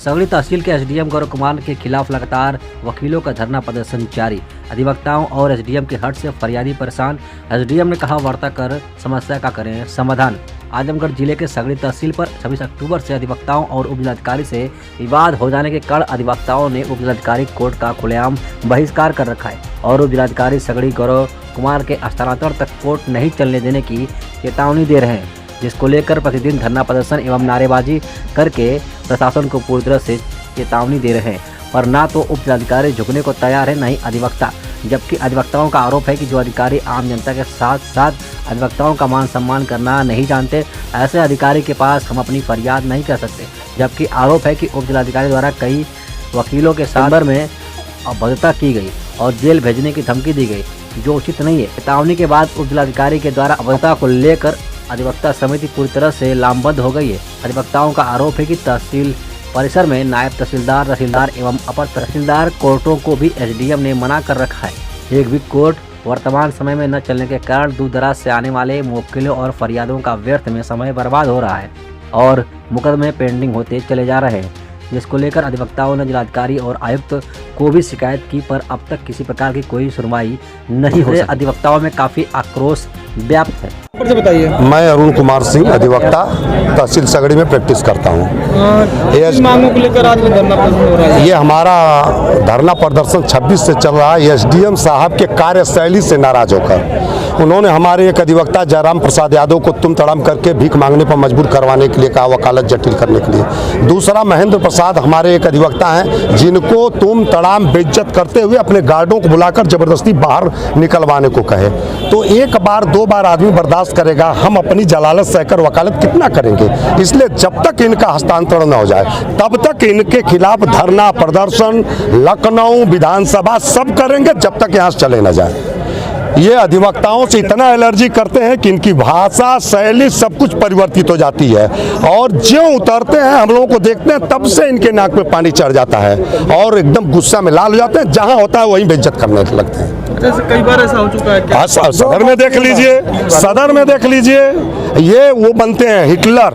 सगड़ी तहसील के एसडीएम गौरव कुमार के खिलाफ लगातार वकीलों का धरना प्रदर्शन जारी। अधिवक्ताओं और एसडीएम के हट से फरियादी परेशान। एसडीएम ने कहा वार्ता कर समस्या का करें समाधान। आजमगढ़ जिले के सगड़ी तहसील पर 26 अक्टूबर से अधिवक्ताओं और उपजिलाधिकारी से विवाद हो जाने के कारण अधिवक्ताओं ने उपजिलाधिकारी कोर्ट का खुलेआम बहिष्कार कर रखा है और उपजिलाधिकारी सगड़ी गौरव कुमार के स्थानांतरण तक कोर्ट नहीं चलने देने की चेतावनी दे रहे हैं, जिसको लेकर प्रतिदिन धरना प्रदर्शन एवं नारेबाजी करके प्रशासन को पूरी तरह से चेतावनी दे रहे हैं। पर ना तो उपजिलाधिकारी झुकने को तैयार है, न ही अधिवक्ता। जबकि अधिवक्ताओं का आरोप है कि जो अधिकारी आम जनता के साथ साथ अधिवक्ताओं का मान सम्मान करना नहीं जानते, ऐसे अधिकारी के पास हम अपनी फरियाद नहीं कर सकते। जबकि आरोप है कि उपजिलाधिकारी द्वारा कई वकीलों के साथ में अभद्रता की गई और जेल भेजने की धमकी दी गई, जो उचित नहीं है। चेतावनी के बाद उपजिलाधिकारी के द्वारा अभद्रता को लेकर अधिवक्ता समिति पूरी तरह से लामबंद हो गई है। अधिवक्ताओं का आरोप है कि तहसील परिसर में नायब तहसीलदार, तहसीलदार एवं अपर तहसीलदार कोर्टों को भी एसडीएम ने मना कर रखा है। एक भी कोर्ट वर्तमान समय में न चलने के कारण दूर दराज से आने वाले मुवक्किलों और फरियादों का व्यर्थ में समय बर्बाद हो रहा है और मुकदमे पेंडिंग होते चले जा रहे हैं, जिसको लेकर अधिवक्ताओं ने जिलाधिकारी और आयुक्त को भी शिकायत की, पर अब तक किसी प्रकार की कोई सुनवाई नहीं हो रही। अधिवक्ताओं में काफी आक्रोश व्याप्त है। बताइए। मैं अरुण कुमार सिंह, अधिवक्ता, तहसील सगड़ी में प्रैक्टिस करता हूँ। मांगों को लेकर आज धरना प्रदर्शन हो रहा है। ये हमारा धरना प्रदर्शन 26 से चल रहा है। एसडीएम साहब के कार्यशैली से नाराज होकर उन्होंने हमारे एक अधिवक्ता जयराम प्रसाद यादव को तुम तड़ाम करके भीख मांगने पर मजबूर करवाने के लिए कहा, वकालत जटिल करने के लिए। दूसरा, महेंद्र प्रसाद हमारे एक अधिवक्ता हैं जिनको तुम तड़ाम बेइज्जत करते हुए अपने गार्डों को बुलाकर जबरदस्ती बाहर निकलवाने को कहे। तो एक बार दो बार आदमी बर्दाश्त करेगा, हम अपनी जलालत सहकर वकालत कितना करेंगे। इसलिए जब तक इनका हस्तांतरण न हो जाए तब तक इनके खिलाफ धरना प्रदर्शन लखनऊ विधानसभा सब करेंगे, जब तक यहाँ से चले न जाए। ये अधिवक्ताओं से इतना एलर्जी करते हैं कि इनकी भाषा शैली सब कुछ परिवर्तित हो जाती है और जो उतरते हैं हम लोगों को देखते हैं तब से इनके नाक में पानी चढ़ जाता है और एकदम गुस्सा में लाल हो जाते हैं। जहां होता है वहीं बेइज्जत करने लगते हैं। कई बार ऐसा हो चुका है क्या? सदर में देख लीजिए, सदर में देख लीजिए, ये वो बनते हैं हिटलर,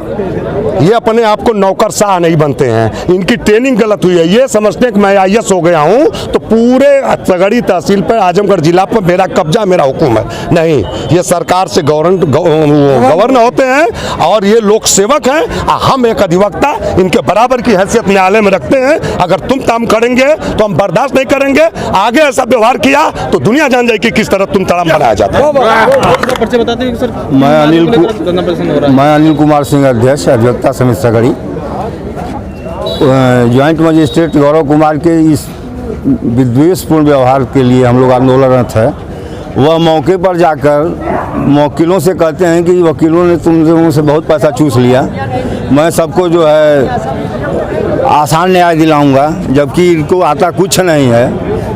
ये अपने आप को नौकरशाह नहीं बनते हैं। इनकी ट्रेनिंग गलत हुई है। ये समझते हैं कि मैं आईएएस हो गया हूँ तो पूरे सगड़ी तहसील पर, आजमगढ़ जिला पर मेरा कब्जा, मेरा हुक्म है। नहीं, ये सरकार से गवर्नर होते हैं और ये लोक सेवक हैं। हम एक अधिवक्ता इनके बराबर की हैसियत न्यायालय में रखते हैं। अगर तुम काम करेंगे तो हम बर्दाश्त नहीं करेंगे। आगे ऐसा व्यवहार किया तो दुनिया जान जाएगी किस तरह तुम तड़ाम बनाया जाता है। मैं अनिल कुमार सिंह, अध्यक्ष अधिवक्ता समिति सगड़ी। ज्वाइंट मजिस्ट्रेट गौरव कुमार के इस विद्वेषपूर्ण व्यवहार के लिए हम लोग आंदोलनरत है। वह मौके पर जाकर वकीलों से कहते हैं कि वकीलों ने तुमसे बहुत पैसा चूस लिया, मैं सबको जो है आसान न्याय दिलाऊंगा, जबकि इनको आता कुछ नहीं है।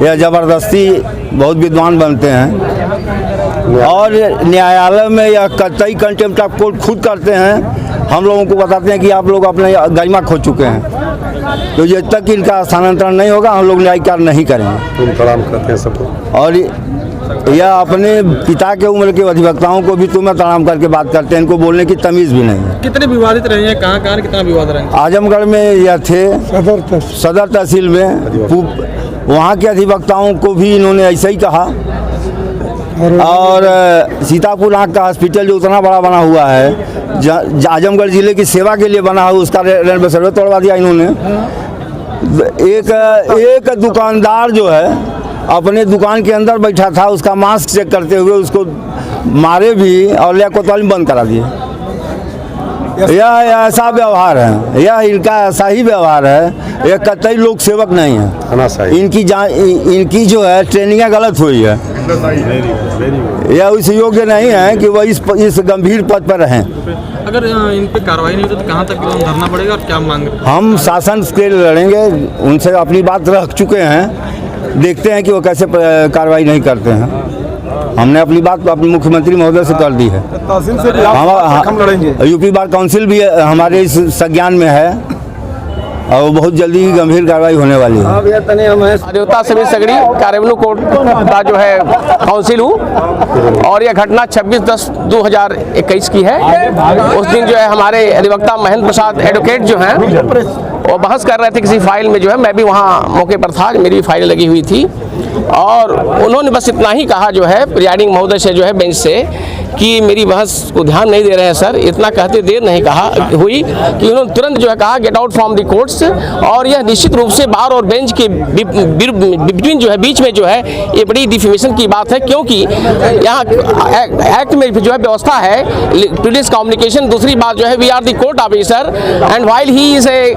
यह ज़बरदस्ती बहुत विद्वान बनते हैं और न्यायालय में यह कतई कंटेम्प्ट ऑफ कोर्ट खुद करते हैं। हम लोगों को बताते हैं कि आप लोग अपने गरिमा खो चुके हैं, तो जब तक इनका स्थानांतरण नहीं होगा हम लोग न्याय कार्य नहीं करेंगे। तुम तड़ाम करते हैं सबको और यह अपने पिता के उम्र के अधिवक्ताओं को भी तुम्हें तड़ाम करके बात करते हैं। इनको बोलने की तमीज़ भी नहीं है। कितने विवादित रहे हैं, कहाँ कितना विवाद रहे हैं? आजमगढ़ में यह थे, सदर तहसील में वहाँ के अधिवक्ताओं को भी इन्होंने ऐसा ही कहा। और सीतापुर आँख का हॉस्पिटल जो उतना बड़ा बना हुआ है, आजमगढ़ जिले की सेवा के लिए बना हुआ, उसका रेलवे सर्वे तोड़वा दिया इन्होंने। एक दुकानदार जो है अपने दुकान के अंदर बैठा था, उसका मास्क चेक करते हुए उसको मारे भी और लिया कोतवाली बंद करा दिए। यह ऐसा व्यवहार है, यह इनका ऐसा ही व्यवहार है। यह कतई लोक सेवक नहीं है। इनकी जो है ट्रेनिंग गलत हुई है। यह उस योग्य नहीं है कि वह इस गंभीर पद पर रहें। अगर इन पे कार्रवाई नहीं होती तो कहाँ तक धरना पड़ेगा और क्या मांग? हम शासन के लिए लड़ेंगे, उनसे अपनी बात रख चुके हैं, देखते हैं कि वो कैसे कार्रवाई नहीं करते हैं। हमने अपनी बात अपने मुख्यमंत्री महोदय से कर दी है। तहसील से हम लड़ेंगे। यूपी बार काउंसिल भी हमारे इस संज्ञान में है और बहुत जल्दी गंभीर कार्रवाई होने वाली है। अधिवक्ता समिति सगड़ी कार्यान्वयन कोर्ट का जो है काउंसिल हूँ और यह घटना 26/10/2021 की है। उस दिन जो है हमारे अधिवक्ता महेंद्र प्रसाद एडवोकेट जो हैं वो बहस कर रहे थे किसी फाइल में जो है, मैं भी वहाँ मौके पर था, मेरी भी फाइल लगी हुई थी और उन्होंने बस इतना ही कहा जो है प्रिजाइडिंग महोदय से जो है बेंच से कि मेरी बहस को ध्यान नहीं दे रहे हैं सर। इतना कहते देर नहीं कहा हुई कि उन्होंने तुरंत जो है कहा gate out from the courts. और यह निश्चित रूप से बार और बेंच के बिटवीन जो है बीच में जो है ये बड़ी डिफेमेशन की बात है, क्योंकि यहाँ एक्ट में जो है व्यवस्था है पुलिस कम्युनिकेशन। दूसरी बात जो है we are the court officer and while he is a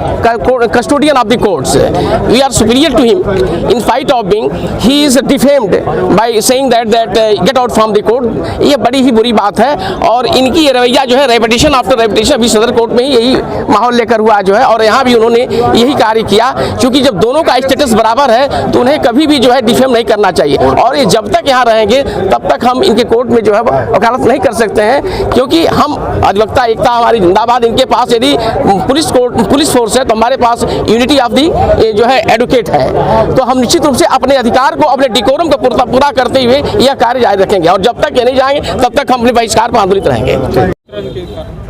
custodian of the courts we are superior to him in fight of being he is defamed by saying that get out from the court. ये बड़ी ही बुरी बात है और इनकी रवैया जो है रेपिटेशन आफ्टर रेपिटेशन अभी सदर कोर्ट में ही यही माहौल लेकर हुआ जो है और यहाँ भी उन्होंने यही कार्य किया, क्योंकि जब दोनों का स्टेटस बराबर है तो उन्हें कभी भी जो है डिफेम नहीं करना चाहिए। और ये जब तक यहाँ रहेंगे तब तक हम इनके कोर्ट में जो है वकालत नहीं कर सकते हैं, क्योंकि हम अधिवक्ता एकता हमारी जिंदाबाद। इनके पास यदि पुलिस फोर्स है तो हमारे पास यूनिटी ऑफ दी जो है एडवोकेट है। तो हम निश्चित रूप से अपने अधिकार को अपने डिकोरम को पूरा करते हुए यह कार्य जारी रखेंगे और जब तक ये नहीं जाएंगे तब तक हम अपने बहिष्कार पर आंदोलित रहेंगे।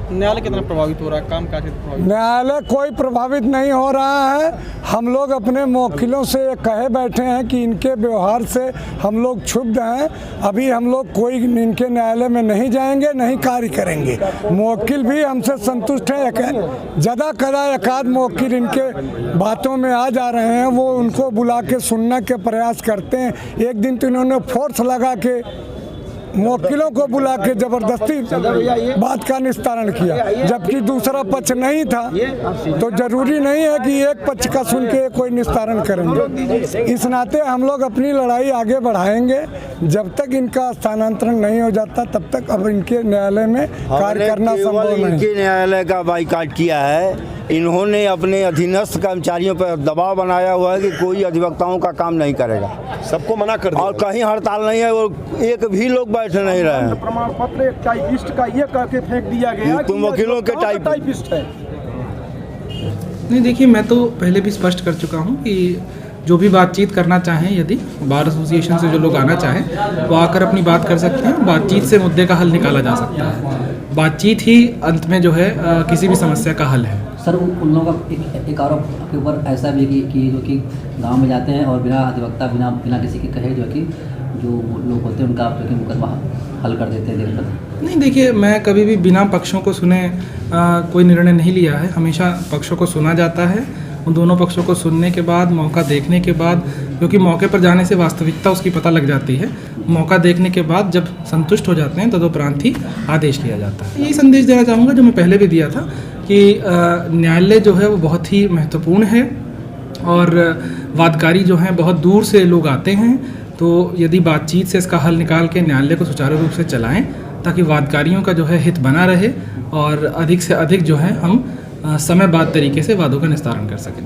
न्यायालय कितना प्रभावित हो रहा है, काम काज प्रभावित? न्यायालय कोई प्रभावित नहीं हो रहा है। हम लोग अपने मुवक्किलों से कहे बैठे हैं कि इनके व्यवहार से हम लोग क्षुब्ध हैं। अभी हम लोग कोई इनके न्यायालय में नहीं जाएंगे, नहीं कार्य करेंगे। मुवक्किल भी हमसे संतुष्ट हैं। ज़्यादा कदा एकाध मुवक्किल इनके बातों में आ जा रहे हैं, वो उनको बुला के सुनने के प्रयास करते हैं। एक दिन तो इन्होंने फोर्स लगा के मुवक्किलों को बुला के जबरदस्ती बात का निस्तारण किया, जबकि दूसरा पक्ष नहीं था। तो जरूरी नहीं है कि एक पक्ष का सुन के कोई निस्तारण करेंगे। इस नाते हम लोग अपनी लड़ाई आगे बढ़ाएंगे। जब तक इनका स्थानांतरण नहीं हो जाता तब तक अब इनके न्यायालय में कार्य करना संभव नहीं। इनके न्यायालय का बाइकाट किया है। इन्होंने अपने अधीनस्थ कर्मचारियों पर दबाव बनाया हुआ है कि कोई अधिवक्ताओं का काम नहीं करेगा, सबको मना कर दिया और कहीं हड़ताल नहीं है, वो एक भी लोग बैठे नहीं रहे हैं। प्रमाण पत्र टाइपिस्ट का ये करके फेंक दिया गया तुम वकीलों के टाइपिस्ट है। नहीं, देखिए मैं तो पहले भी स्पष्ट कर चुका हूँ कि जो भी बातचीत करना चाहें, यदि बार एसोसिएशन से जो लोग आना चाहें वो आकर अपनी बात कर सकते हैं। बातचीत से मुद्दे का हल निकाला जा सकता है। बातचीत ही अंत में जो है किसी भी समस्या का हल है। सर उन लोगों का एक आरोप के ऊपर ऐसा भी है कि जो कि गांव में जाते हैं और बिना अधिवक्ता बिना किसी के कहे जो है कि जो लोग होते हैं उनका जो कि मुकदमा हल कर देते हैं देर तक। नहीं, देखिए मैं कभी भी बिना पक्षों को सुने कोई निर्णय नहीं लिया है। हमेशा पक्षों को सुना जाता है। उन दोनों पक्षों को सुनने के बाद, मौका देखने के बाद, क्योंकि मौके पर जाने से वास्तविकता उसकी पता लग जाती है, मौका देखने के बाद जब संतुष्ट हो जाते हैं तदुपरांत ही आदेश लिया जाता है। यही संदेश देना चाहूँगा जो मैं पहले भी दिया था कि न्यायालय जो है वो बहुत ही महत्वपूर्ण है और वादकारी जो हैं बहुत दूर से लोग आते हैं। तो यदि बातचीत से इसका हल निकाल के न्यायालय को सुचारू रूप से चलाएं ताकि वादकारियों का जो है हित बना रहे और अधिक से अधिक जो है हम समयबद्ध तरीके से वादों का निस्तारण कर सकें।